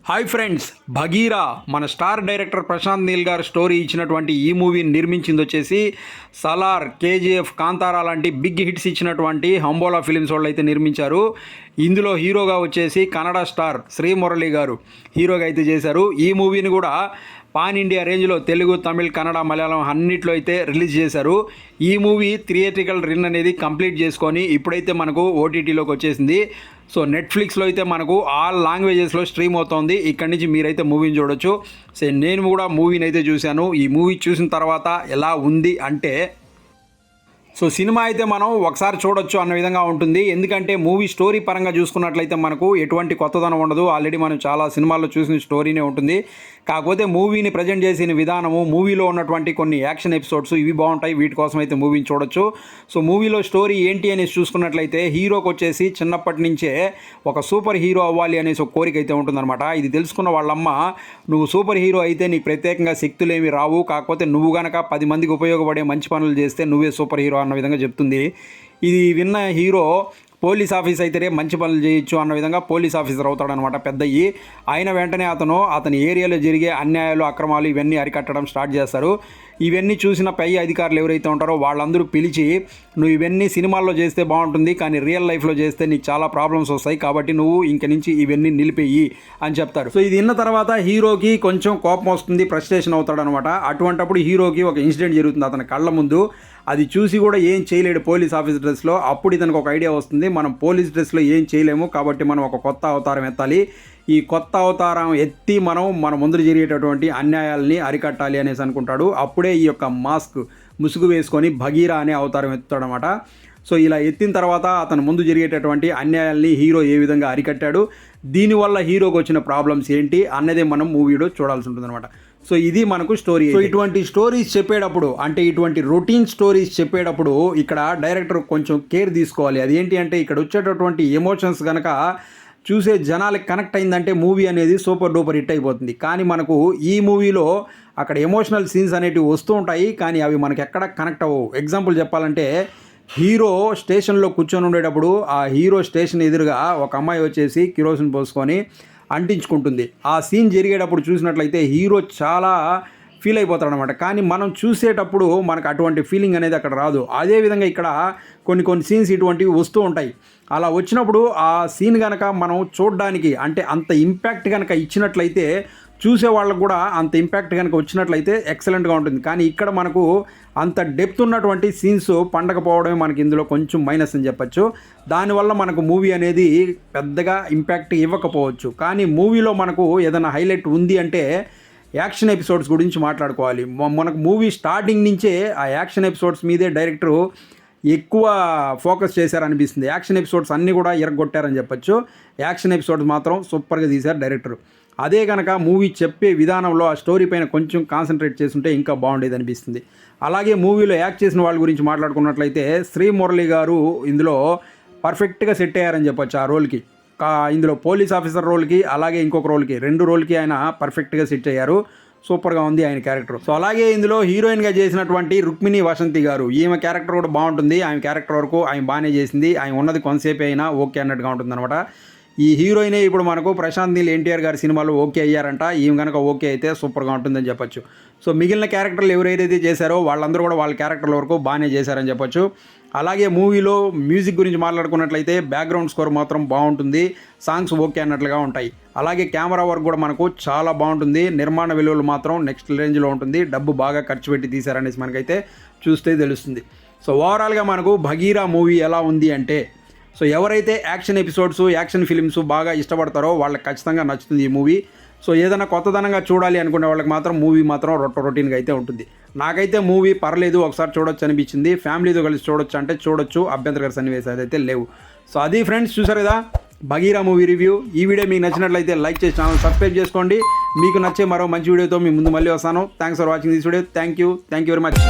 Hi friends, భగీరా మన star director Prashanth Neel గారు story ఇచ్చినటువంటి ఈ మూవీని నిర్మించింది వచ్చేసి సలార్, కేజీఎఫ్, కాంతారా లాంటి బిగ్ హిట్స్ ఇచ్చినటువంటి హంబోలా ఫిలిమ్స్ వాళ్ళు అయితే నిర్మించారు. ఇందులో హీరోగా వచ్చేసి కన్నడ స్టార్ శ్రీమురళి గారు హీరోగా అయితే చేశారు. ఈ మూవీని కూడా పాన్ ఇండియా రేంజ్లో తెలుగు, తమిళ్, కన్నడ, మలయాళం అన్నిట్లో అయితే రిలీజ్ చేశారు. ఈ మూవీ థియేట్రికల్ రన్ అనేది కంప్లీట్ చేసుకొని ఇప్పుడైతే మనకు ఓటీటీలోకి వచ్చేసింది. సో నెట్ఫ్లిక్స్లో అయితే మనకు ఆల్ లాంగ్వేజెస్లో స్ట్రీమ్ అవుతోంది. ఇక్కడి నుంచి మీరైతే మూవీని చూడొచ్చు. సో నేను కూడా మూవీని అయితే చూశాను. ఈ మూవీ చూసిన తర్వాత ఎలా ఉంది అంటే సినిమా అయితే మనం ఒకసారి చూడొచ్చు అన్న విధంగా ఉంటుంది. ఎందుకంటే మూవీ స్టోరీ పరంగా చూసుకున్నట్లయితే మనకు ఎటువంటి కొత్తదనం ఉండదు. ఆల్రెడీ మనం చాలా సినిమాల్లో చూసిన స్టోరీనే ఉంటుంది. కాకపోతే మూవీని ప్రజెంట్ చేసిన విధానము, మూవీలో ఉన్నటువంటి కొన్ని యాక్షన్ ఎపిసోడ్స్ ఇవి బాగుంటాయి. వీటి కోసం అయితే మూవీని చూడొచ్చు. సో మూవీలో స్టోరీ ఏంటి అనేసి చూసుకున్నట్లయితే హీరోకి వచ్చేసి చిన్నప్పటి నుంచే ఒక సూపర్ హీరో అవ్వాలి అనేసి ఒక కోరిక అయితే ఉంటుందన్నమాట. ఇది తెలుసుకున్న వాళ్ళమ్మ, నువ్వు సూపర్ హీరో అయితే నీకు ప్రత్యేకంగా శక్తులేమి రావు, కాకపోతే నువ్వు గనక 10 మందికి ఉపయోగపడే మంచి పనులు చేస్తే నువ్వే సూపర్ హీరో అన్న విధంగా చెప్తుంది. ఇది విన్న హీరో పోలీస్ ఆఫీస్ అయితే మంచి పనులు చేయొచ్చు అన్న విధంగా పోలీస్ ఆఫీసర్ అవుతాడనమాట పెద్దయ్యి. ఆయన వెంటనే అతని ఏరియాలో జరిగే అన్యాయాలు, అక్రమాలు ఇవన్నీ అరికట్టడం స్టార్ట్ చేస్తారు. ఇవన్నీ చూసిన పై అధికారులు ఎవరైతే ఉంటారో వాళ్ళందరూ పిలిచి, నువ్వు ఇవన్నీ సినిమాల్లో చేస్తే బాగుంటుంది, కానీ రియల్ లైఫ్లో చేస్తే నీకు చాలా ప్రాబ్లమ్స్ వస్తాయి, కాబట్టి నువ్వు ఇంక నుంచి ఇవన్నీ నిలిపేయి అని చెప్తారు. సో ఇది విన్న తర్వాత హీరోకి కొంచెం కోపం వస్తుంది, ఫ్రస్ట్రేషన్ అవుతాడనమాట. అటువంటప్పుడు హీరోకి ఒక ఇన్సిడెంట్ జరుగుతుంది అతని కళ్ళ ముందు. అది చూసి కూడా ఏం చేయలేడు పోలీస్ ఆఫీస్ డ్రెస్లో. అప్పుడు ఇతనికి ఒక ఐడియా వస్తుంది, మనం పోలీస్ డ్రెస్లో ఏం చేయలేము, కాబట్టి మనం ఒక కొత్త అవతారం ఎత్తాలి. ఈ కొత్త అవతారం ఎత్తి మన ముందు జరిగేటటువంటి అన్యాయాల్ని అరికట్టాలి అనేసి అనుకుంటాడు. అప్పుడే ఈ యొక్క ముసుగు వేసుకొని భగీరా అనే అవతారం ఎత్తుతాడనమాట. సో ఇలా ఎత్తిన తర్వాత అతను ముందు జరిగేటటువంటి అన్యాయాల్ని హీరో ఏ విధంగా అరికట్టాడు, దీనివల్ల హీరోకి వచ్చిన ప్రాబ్లమ్స్ ఏంటి అన్నదే మనం మూవీలో చూడాల్సి ఉంటుందన్నమాట. సో ఇది మనకు స్టోరీ. సో ఇటువంటి స్టోరీస్ చెప్పేటప్పుడు, అంటే ఇటువంటి రొటీన్ స్టోరీస్ చెప్పేటప్పుడు ఇక్కడ డైరెక్టర్ కొంచెం కేర్ తీసుకోవాలి. అదేంటి అంటే ఇక్కడ వచ్చేటటువంటి ఎమోషన్స్ కనుక చూసే జనాలకు కనెక్ట్ అయిందంటే మూవీ అనేది సూపర్ డూపర్ హిట్ అయిపోతుంది. కానీ మనకు ఈ మూవీలో అక్కడ ఎమోషనల్ సీన్స్ అనేటివి వస్తూ ఉంటాయి, కానీ అవి మనకు ఎక్కడ కనెక్ట్ అవ్వవు. ఎగ్జాంపుల్ చెప్పాలంటే హీరో స్టేషన్లో కూర్చొని ఉండేటప్పుడు ఆ హీరో స్టేషన్ ఎదురుగా ఒక అమ్మాయి వచ్చేసి కిరోసిన్ పోసుకొని అంటించుకుంటుంది. ఆ సీన్ జరిగేటప్పుడు చూసినట్లయితే హీరో చాలా ఫీల్ అయిపోతాడనమాట. కానీ మనం చూసేటప్పుడు మనకు అటువంటి ఫీలింగ్ అనేది అక్కడ రాదు. అదేవిధంగా ఇక్కడ కొన్ని సీన్స్ ఇటువంటివి వస్తూ ఉంటాయి. అలా వచ్చినప్పుడు ఆ సీన్ కనుక మనం చూడడానికి, అంటే అంత ఇంపాక్ట్ కనుక ఇచ్చినట్లయితే, చూసే వాళ్ళకు కూడా అంత ఇంపాక్ట్ కనుక వచ్చినట్లయితే ఎక్సలెంట్గా ఉంటుంది. కానీ ఇక్కడ మనకు అంత డెప్త్ ఉన్నటువంటి సీన్స్ పండకపోవడమే మనకి ఇందులో కొంచెం మైనస్ అని చెప్పచ్చు. దానివల్ల మనకు మూవీ అనేది పెద్దగా ఇంపాక్ట్ ఇవ్వకపోవచ్చు. కానీ మూవీలో మనకు ఏదైనా హైలైట్ ఉంది అంటే యాక్షన్ ఎపిసోడ్స్ గురించి మాట్లాడుకోవాలి. మనకు మూవీ స్టార్టింగ్ నుంచే ఆ యాక్షన్ ఎపిసోడ్స్ మీదే డైరెక్టరు ఎక్కువ ఫోకస్ చేశారనిపిస్తుంది. యాక్షన్ ఎపిసోడ్స్ అన్నీ కూడా ఇరగొట్టారని చెప్పచ్చు. యాక్షన్ ఎపిసోడ్స్ మాత్రం సూపర్గా తీశారు డైరెక్టర్. అదే కనుక మూవీ చెప్పే విధానంలో ఆ స్టోరీ పైన కొంచెం కాన్సన్ట్రేట్ చేస్తుంటే ఇంకా బాగుండేది అనిపిస్తుంది. అలాగే మూవీలో యాక్ట్ చేసిన వాళ్ళ గురించి మాట్లాడుకున్నట్లయితే శ్రీమురళి గారు ఇందులో పర్ఫెక్ట్గా సెట్ అయ్యారని చెప్పచ్చు ఆ రోల్కి. ఇందులో పోలీస్ ఆఫీసర్ రోల్కి, అలాగే ఇంకొక రోల్కి, 2 రోల్కి ఆయన పర్ఫెక్ట్గా సెట్ అయ్యారు. సూపర్గా ఉంది ఆయన క్యారెక్టర్. సో అలాగే ఇందులో హీరోయిన్గా చేసినటువంటి రుక్మిణి వసంతి గారు, ఈమె క్యారెక్టర్ కూడా బాగుంటుంది. ఆమె క్యారెక్టర్ వరకు ఆమె బాగానే చేసింది. ఆమె ఉన్నది కొంతసేపు అయినా ఓకే అన్నట్టుగా ఉంటుంది అనమాట. ఈ హీరోయినే ఇప్పుడు మనకు ప్రశాంత్ నీల్ ఎన్టీఆర్ గారి సినిమాలో ఓకే అయ్యారంట. ఈమె కనుక ఓకే అయితే సూపర్గా ఉంటుందని చెప్పొచ్చు. సో మిగిలిన క్యారెక్టర్లు ఎవరైతే చేశారో వాళ్ళందరూ కూడా వాళ్ళ క్యారెక్టర్ల వరకు బాగానే చేశారని చెప్పొచ్చు. అలాగే మూవీలో మ్యూజిక్ గురించి మాట్లాడుకున్నట్లయితే బ్యాక్గ్రౌండ్ స్కోర్ మాత్రం బాగుంటుంది, సాంగ్స్ ఓకే అన్నట్లుగా ఉంటాయి. అలాగే కెమెరా వర్క్ కూడా మనకు చాలా బాగుంటుంది. నిర్మాణ విలువలు మాత్రం నెక్స్ట్ రేంజ్లో ఉంటుంది. డబ్బు బాగా ఖర్చు పెట్టి తీశారనేసి మనకైతే చూస్తే తెలుస్తుంది. సో ఓవరాల్గా మనకు భగీరా మూవీ ఎలా ఉంది అంటే, సో ఎవరైతే యాక్షన్ ఎపిసోడ్స్, యాక్షన్ ఫిలిమ్స్ బాగా ఇష్టపడతారో వాళ్ళకి ఖచ్చితంగా నచ్చుతుంది ఈ మూవీ. సో ఏదైనా కొత్తదనంగా చూడాలి అనుకునే వాళ్ళకి మాత్రం మూవీ మాత్రం రొటీన్గా అయితే ఉంటుంది. నాకైతే మూవీ పర్లేదు, ఒకసారి చూడొచ్చు అనిపించింది. ఫ్యామిలీతో కలిసి చూడొచ్చు అంటే చూడొచ్చు, అభ్యంతరకర సన్నివేశాలు అయితే లేవు. సో అది ఫ్రెండ్స్, చూసారు కదా భగీరా మూవీ రివ్యూ. ఈ వీడియో మీకు నచ్చినట్లయితే లైక్ చేసి ఛానల్ సబ్స్క్రైబ్ చేసుకోండి. మీకు నచ్చే మరో మంచి వీడియోతో మీ ముందు మళ్ళీ వస్తాను. Thanks for watching this video. Thank you very much.